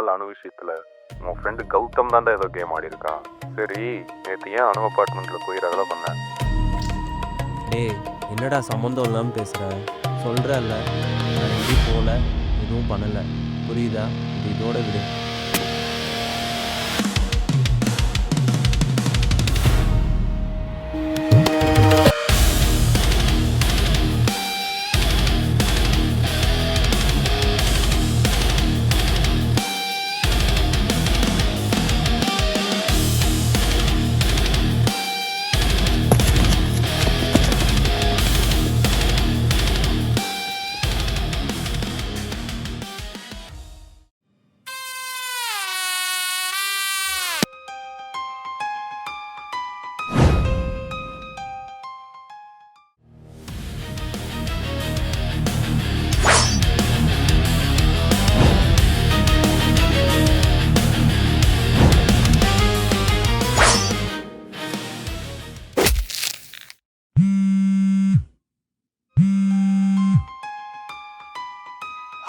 நாள் அணு விஷயத்தில் உன் ஃப்ரெண்டு கௌதம் தான் ஏதோ கேம் ஆடி இருக்கான். சரி, நேற்று ஏன் அணு அப்பார்ட்மெண்ட்டில் போய் அதெல்லாம் பண்ணேன்? டேய், என்னடா சம்மந்தம் இல்லாமல் பேசுகிற? சொல்கிறல்ல, நான் எங்கேயும் போகல, எதுவும் பண்ணலை, புரியுதா? இது இதோட விடு.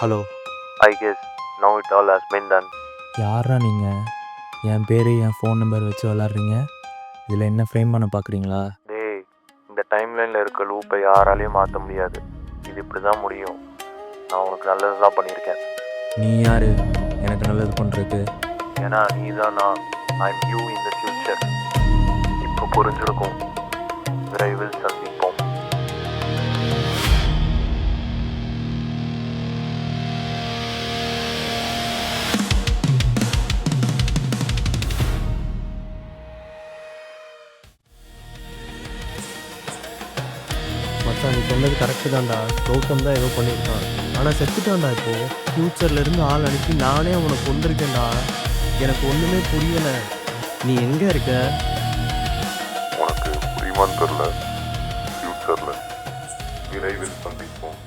Hello. I guess no it all has been done. யாரா நீங்கள்? என் பேர், என் ஃபோன் நம்பர் வச்சு விளாட்றீங்க? இதில் என்ன ஃப்ரேம் பண்ண பார்க்குறீங்களா? டேய், இந்த டைம்லைனில் இருக்க லூப்பை யாராலையும் மாற்ற முடியாது. இது இப்படி தான் முடியும். நான் உனக்கு நல்லது தான் பண்ணியிருக்கேன். நீ யார் எனக்கு நல்லது பண்ணுறதுக்கு? ஏன்னா நீ தான் நான். I'm you in the future. இப்போ புரிஞ்சிருக்கும். விரைவில் சந்திப்போம். மச்சான், நீ சொன்னது கரெக்டு தான்டா. கௌதம் தான் ஏதோ பண்ணியிருக்கான். ஆனால் செத்துட்டான்டா. இப்போது ஃப்யூச்சர்லேருந்து ஆள் அனுப்பி நானே அவனை கொண்டிருக்கேன்டா. எனக்கு ஒன்றுமே புரியலை. நீ எங்கே இருக்க? உனக்கு புரியுமான்னு தெரியல. ஃபியூச்சரில் விரைவில் சந்திப்போம்.